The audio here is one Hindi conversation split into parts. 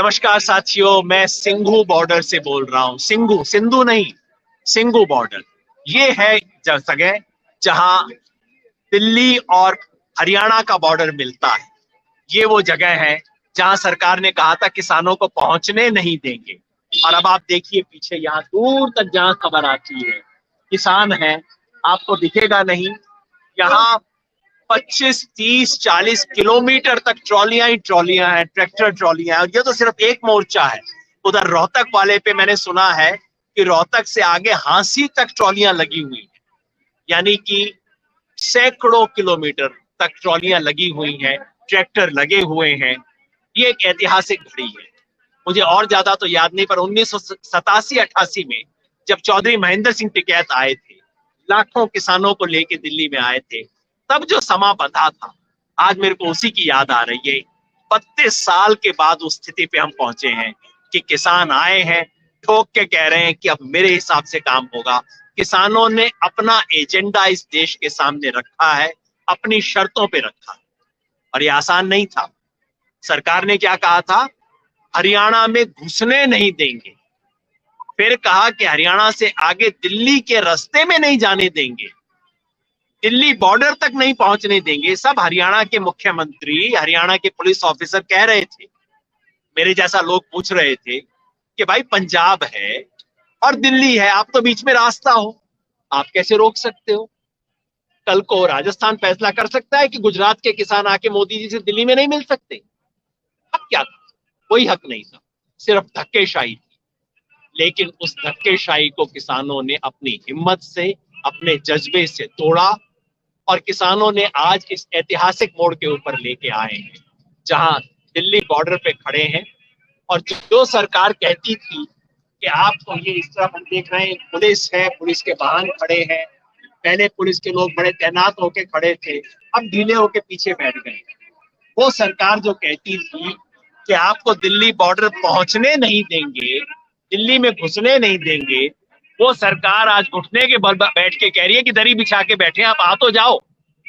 नमस्कार साथियों, मैं सिंघू बॉर्डर से बोल रहा हूं। सिंघू, सिंधु नहीं, सिंघू बॉर्डर। ये है जगह जहां दिल्ली और हरियाणा का बॉर्डर मिलता है। ये वो जगह है जहां सरकार ने कहा था किसानों को पहुंचने नहीं देंगे। और अब आप देखिए पीछे, यहाँ दूर तक जहां खबर आती है किसान है, आपको दिखेगा नहीं। यहाँ 25, 30, 40 किलोमीटर तक ट्रॉलियां ही ट्रॉलियां हैं, ट्रैक्टर ट्रॉलियां हैं। और ये तो सिर्फ एक मोर्चा है। उधर रोहतक वाले पे मैंने सुना है कि रोहतक से आगे हांसी तक ट्रॉलियां लगी हुई हैं, यानी कि सैकड़ों किलोमीटर तक ट्रॉलियां लगी हुई हैं, ट्रैक्टर लगे हुए हैं। ये एक ऐतिहासिक घड़ी है। मुझे और ज्यादा तो याद नहीं, पर 1987-88 में जब चौधरी महेंद्र सिंह टिकैत आए थे, लाखों किसानों को लेके दिल्ली में आए थे, तब जो समा बंधा था, आज मेरे को उसी की याद आ रही है। 32 साल के बाद उस स्थिति पे हम पहुंचे हैं कि किसान आए हैं, ठोक के कह रहे हैं कि अब मेरे हिसाब से काम होगा। किसानों ने अपना एजेंडा इस देश के सामने रखा है, अपनी शर्तों पे रखा है, और ये आसान नहीं था। सरकार ने क्या कहा था? हरियाणा में घुसने नहीं देंगे। फिर कहा कि हरियाणा से आगे दिल्ली के रास्ते में नहीं जाने देंगे, दिल्ली बॉर्डर तक नहीं पहुंचने देंगे। सब हरियाणा के मुख्यमंत्री, हरियाणा के पुलिस ऑफिसर कह रहे थे। मेरे जैसा लोग पूछ रहे थे कि भाई पंजाब है और दिल्ली है, आप तो बीच में रास्ता हो, आप कैसे रोक सकते हो? कल को राजस्थान फैसला कर सकता है कि गुजरात के किसान आके मोदी जी से दिल्ली में नहीं मिल सकते। अब क्या था? कोई हक नहीं था, सिर्फ धक्केशाही थी। लेकिन उस धक्केशाही को किसानों ने अपनी हिम्मत से, अपने जज्बे से तोड़ा, और किसानों ने आज इस ऐतिहासिक मोड़ के ऊपर लेके आए हैं जहां दिल्ली बॉर्डर पे खड़े हैं। और जो सरकार कहती थी कि आपको ये, इस तरफ हम देख रहे हैं पुलिस है, पुलिस के वाहन खड़े हैं, पहले पुलिस के लोग बड़े तैनात होके खड़े थे, अब ढीले होके पीछे बैठ गए। वो सरकार जो कहती थी कि आपको दिल्ली बॉर्डर पहुंचने नहीं देंगे, दिल्ली में घुसने नहीं देंगे, वो सरकार आज घुटने के बल बैठ के कह रही है कि दरी बिछा के बैठे, आप आ तो जाओ।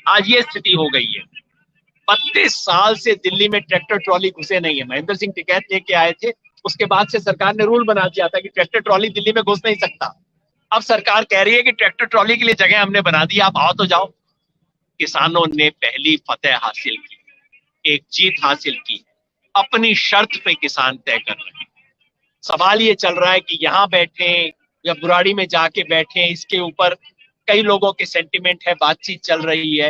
आज ये स्थिति हो गई है। 32 साल से दिल्ली में ट्रैक्टर ट्रॉली घुसे नहीं है। महेंद्र सिंह टिकैत लेके आए थे, उसके बाद से सरकार ने रूल बना दिया था कि ट्रैक्टर ट्रॉली दिल्ली में घुस नहीं सकता। अब सरकार कह रही है कि ट्रैक्टर ट्रॉली के लिए जगह हमने बना दी, आप आओ तो जाओ। किसानों ने पहली फतेह हासिल की, एक जीत हासिल की। अपनी शर्त पे किसान तय कर रहे हैं। सवाल ये चल रहा है कि यहाँ बैठे या बुराड़ी में जाके बैठे, इसके ऊपर कई लोगों के सेंटिमेंट है, बातचीत चल रही है।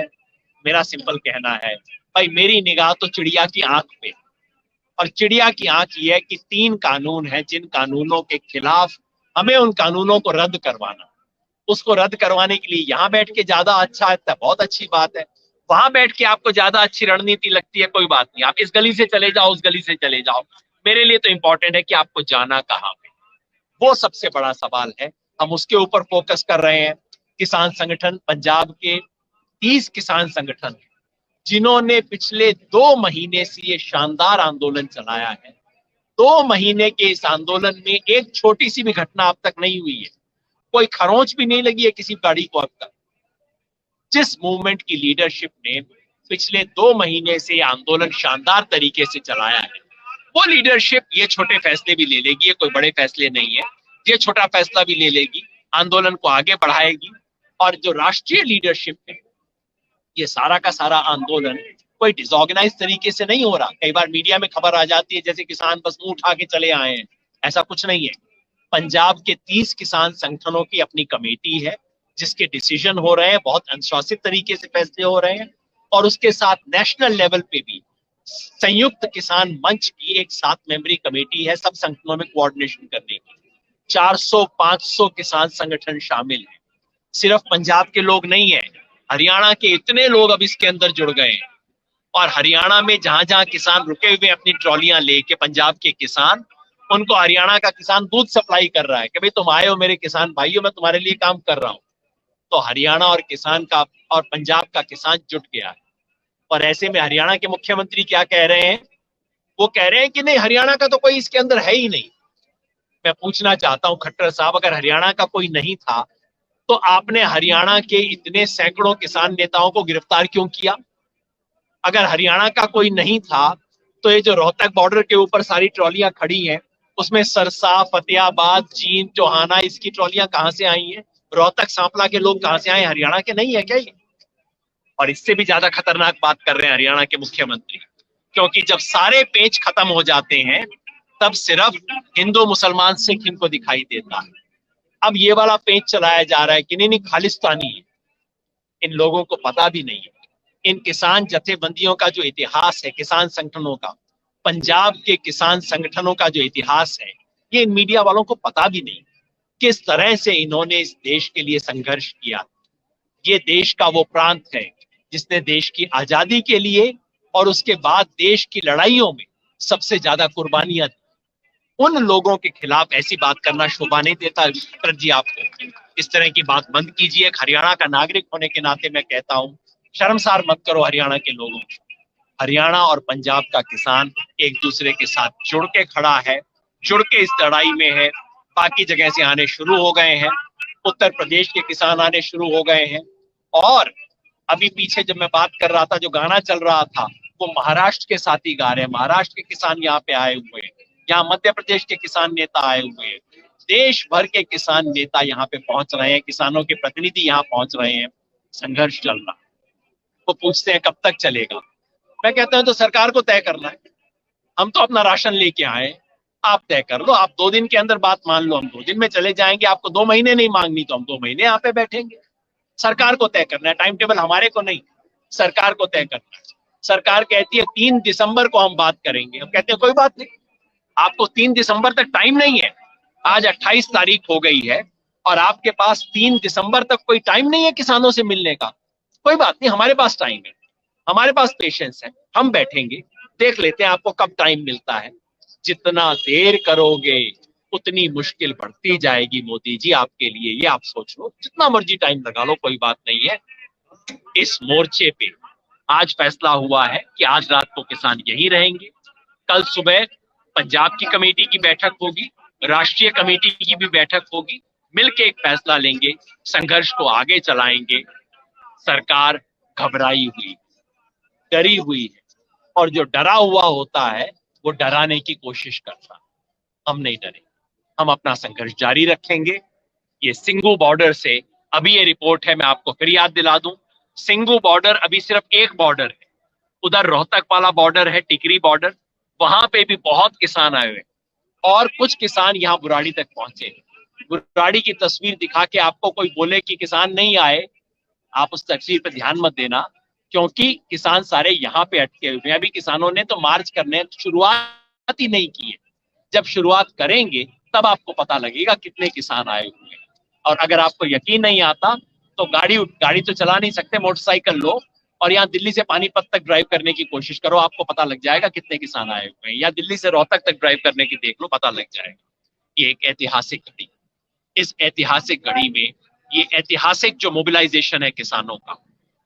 मेरा सिंपल कहना है, भाई मेरी निगाह तो चिड़िया की आंख पे, और चिड़िया की आंख ये है कि 3 कानून हैं जिन कानूनों के खिलाफ हमें उन कानूनों को रद्द करवाना। उसको रद्द करवाने के लिए यहाँ बैठ के ज्यादा अच्छा है, बहुत अच्छी बात है। वहां बैठ के आपको ज्यादा अच्छी रणनीति लगती है, कोई बात नहीं, आप इस गली से चले जाओ, उस गली से चले जाओ। मेरे लिए तो इंपॉर्टेंट है कि आपको जाना कहाँ पे, वो सबसे बड़ा सवाल है। हम उसके ऊपर फोकस कर रहे हैं। किसान संगठन, पंजाब के 30 किसान संगठन जिन्होंने पिछले 2 महीने से ये शानदार आंदोलन चलाया है, 2 महीने के इस आंदोलन में एक छोटी सी भी घटना अब तक नहीं हुई है, कोई खरोंच भी नहीं लगी है किसी गाड़ी को अब तक। जिस मूवमेंट की लीडरशिप ने पिछले 2 महीने से आंदोलन शानदार तरीके से चलाया है, वो लीडरशिप ये छोटे फैसले भी ले लेगी। ये कोई बड़े फैसले नहीं है, ये छोटा फैसला भी ले लेगी, आंदोलन को आगे बढ़ाएगी। और जो राष्ट्रीय लीडरशिप है, ये सारा का सारा आंदोलन कोई डिसऑर्गेनाइज तरीके से नहीं हो रहा। कई बार मीडिया में खबर आ जाती है जैसे किसान बस मुंह उठा के चले आए हैं, ऐसा कुछ नहीं है। पंजाब के 30 किसान संगठनों की अपनी कमेटी है जिसके डिसीजन हो रहे हैं, बहुत अनुशासित तरीके से फैसले हो रहे हैं। और उसके साथ नेशनल लेवल पे भी संयुक्त किसान मंच की एक 7 मेंबरी कमेटी है, सब संगठनों में कोऑर्डिनेशन करने की। 400-500 किसान संगठन शामिल हैं। सिर्फ पंजाब के लोग नहीं है, हरियाणा के इतने लोग अब इसके अंदर जुड़ गए हैं। और हरियाणा में जहां जहां किसान रुके हुए अपनी ट्रॉलियां लेके, पंजाब के किसान, उनको हरियाणा का किसान दूध सप्लाई कर रहा है कि भाई तुम आए हो मेरे किसान भाइयों, मैं तुम्हारे लिए काम कर रहा हूं। तो हरियाणा और किसान का और पंजाब का किसान जुट गया है। और ऐसे में हरियाणा के मुख्यमंत्री क्या कह रहे हैं? वो कह रहे हैं कि नहीं, हरियाणा का तो कोई इसके अंदर है ही नहीं। मैं पूछना चाहता हूं खट्टर साहब, अगर हरियाणा का कोई नहीं था तो आपने हरियाणा के इतने सैकड़ों किसान नेताओं को गिरफ्तार क्यों किया? अगर हरियाणा का कोई नहीं था तो ये जो रोहतक बॉर्डर के ऊपर सारी ट्रॉलियां खड़ी हैं, उसमें सरसा, फतेहाबाद, जींद, टोहाना, इसकी ट्रॉलियां कहां से आई हैं? रोहतक सांपला के लोग कहां से आए? हरियाणा के नहीं है क्या ये? और इससे भी ज्यादा खतरनाक बात कर रहे हैं हरियाणा के मुख्यमंत्री, क्योंकि जब सारे पेच खत्म हो जाते हैं तब सिर्फ हिंदू मुसलमान सिख इनको दिखाई देता है। अब ये वाला पेच चलाया जा रहा है कि नहीं खालिस्तानी है। इन लोगों को पता भी नहीं है, इन किसान जथेबंदियों का जो इतिहास है, किसान संगठनों का, पंजाब के किसान संगठनों का जो इतिहास है, ये इन मीडिया वालों को पता भी नहीं किस तरह से इन्होंने इस देश के लिए संघर्ष किया। ये देश का वो प्रांत है जिसने देश की आजादी के लिए और उसके बाद देश की लड़ाइयों में सबसे ज्यादा कुर्बानियां दी। उन लोगों के खिलाफ ऐसी बात करना शोभा नहीं देता। शरद जी, आपको इस तरह की बात बंद कीजिए। एक हरियाणा का नागरिक होने के नाते मैं कहता हूं, शर्मसार मत करो हरियाणा के लोगों को। हरियाणा और पंजाब का किसान एक दूसरे के साथ जुड़ के खड़ा है, जुड़ के इस लड़ाई में है। बाकी जगह से आने शुरू हो गए हैं, उत्तर प्रदेश के किसान आने शुरू हो गए हैं। और अभी पीछे जब मैं बात कर रहा था, जो गाना चल रहा था, वो महाराष्ट्र के साथी गा रहे हैं। महाराष्ट्र के किसान यहाँ पे आए हुए हैं, यहाँ मध्य प्रदेश के किसान नेता आए हुए हैं, देश भर के किसान नेता यहाँ पे पहुंच रहे हैं, किसानों के प्रतिनिधि यहाँ पहुंच रहे हैं। संघर्ष चल रहा है। वो पूछते हैं कब तक चलेगा। मैं कहता हूं तो सरकार को तय करना है। हम तो अपना राशन लेके आए, आप तय कर लो। आप 2 दिन के अंदर बात मान लो, हम 2 दिन में चले जाएंगे। आपको 2 महीने नहीं मांगनी तो हम 2 महीने यहाँ पे बैठेंगे। सरकार को तय करना है, टाइम टेबल हमारे को नहीं, सरकार को तय करना है। सरकार कहती है 3 दिसंबर को हम बात करेंगे, हम कहते हैं कोई बात नहीं, आपको 3 दिसंबर तक टाइम नहीं है। आज 28 तारीख हो गई है और आपके पास 3 दिसंबर तक कोई टाइम नहीं है किसानों से मिलने का। कोई बात नहीं, हमारे पास टाइम है, हमारे पास पेशेंस है, हम बैठेंगे, देख लेते हैं आपको कब टाइम मिलता है। जितना देर करोगे उतनी मुश्किल बढ़ती जाएगी मोदी जी आपके लिए, ये आप सोच लो। जितना मर्जी टाइम लगा लो, कोई बात नहीं है। इस मोर्चे पे आज फैसला हुआ है कि आज रात को किसान यहीं रहेंगे। कल सुबह पंजाब की कमेटी की बैठक होगी, राष्ट्रीय कमेटी की भी बैठक होगी, मिलके एक फैसला लेंगे, संघर्ष को आगे चलाएंगे। सरकार घबराई हुई, डरी हुई है, और जो डरा हुआ होता है वो डराने की कोशिश करता है। हम नहीं डरे, हम अपना संघर्ष जारी रखेंगे। ये सिंगू बॉर्डर से अभी ये रिपोर्ट है, मैं आपको फिर याद दिला दूं, सिंगू बॉर्डर अभी सिर्फ एक बॉर्डर है। उधर रोहतक वाला बॉर्डर है, टिकरी बॉर्डर, वहां पे भी बहुत किसान आए हुए और कुछ किसान यहाँ बुराड़ी तक पहुंचे। बुराड़ी की तस्वीर दिखा के आपको कोई बोले कि किसान नहीं आए, आप उस तस्वीर पर ध्यान मत देना, क्योंकि किसान सारे यहाँ पे अटके हुए हैं। अभी किसानों ने तो मार्च करने शुरुआत ही नहीं की है। जब शुरुआत करेंगे तब आपको पता लगेगा कितने किसान आए हुए हैं। और अगर आपको यकीन नहीं आता तो गाड़ी तो चला नहीं सकते, मोटरसाइकिल लो और यहाँ दिल्ली से पानीपत तक ड्राइव करने की कोशिश करो, आपको पता लग जाएगा कितने किसान आए हुए हैं। या दिल्ली से रोहतक तक ड्राइव करने की देख लो, पता लग जाएगा। ये एक ऐतिहासिक घड़ी, इस ऐतिहासिक घड़ी में ये ऐतिहासिक जो मोबिलाइजेशन है किसानों का,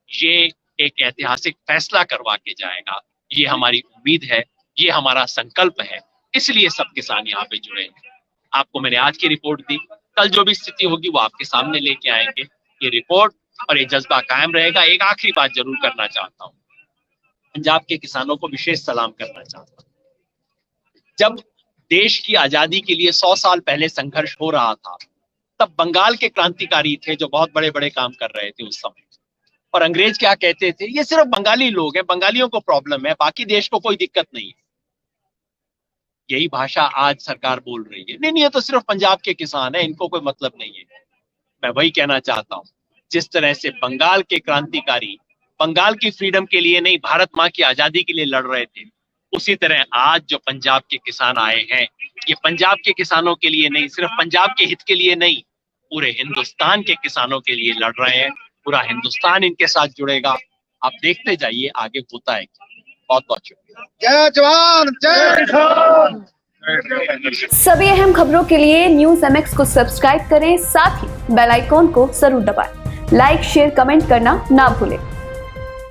ये एक ऐतिहासिक फैसला करवा के जाएगा। ये हमारी उम्मीद है, ये हमारा संकल्प है, इसलिए सब किसान यहाँ पे जुड़े हैं। आपको मैंने आज की रिपोर्ट दी, कल जो भी स्थिति होगी वो आपके सामने लेके आएंगे। ये रिपोर्ट और ये जज्बा कायम रहेगा। एक आखिरी बात जरूर करना चाहता हूँ, पंजाब के किसानों को विशेष सलाम करना चाहता हूँ। जब देश की आजादी के लिए 100 साल पहले संघर्ष हो रहा था, तब बंगाल के क्रांतिकारी थे जो बहुत बड़े बड़े काम कर रहे थे उस समय। और अंग्रेज क्या कहते थे, ये सिर्फ बंगाली लोग हैं, बंगालियों को प्रॉब्लम है, बाकी देश को कोई दिक्कत नहीं है। यही भाषा आज सरकार बोल रही है, नहीं ये तो सिर्फ पंजाब के किसान है, इनको कोई मतलब नहीं है। मैं वही कहना चाहता हूं, जिस तरह से बंगाल के क्रांतिकारी बंगाल की फ्रीडम के लिए नहीं, भारत माँ की आजादी के लिए लड़ रहे थे, उसी तरह आज जो पंजाब के किसान आए हैं, ये पंजाब के किसानों के लिए नहीं, सिर्फ पंजाब के हित के लिए नहीं, पूरे हिंदुस्तान के किसानों के लिए लड़ रहे हैं। पूरा हिंदुस्तान इनके साथ जुड़ेगा। आप देखते जाइए आगे होता है। बहुत बहुत शुक्रिया। जय जवान जय किसान। सभी अहम खबरों के लिए न्यूज़ MX को सब्सक्राइब करें, साथ ही बेल आइकॉन को जरूर दबाएं। लाइक, शेयर, कमेंट करना ना भूलें।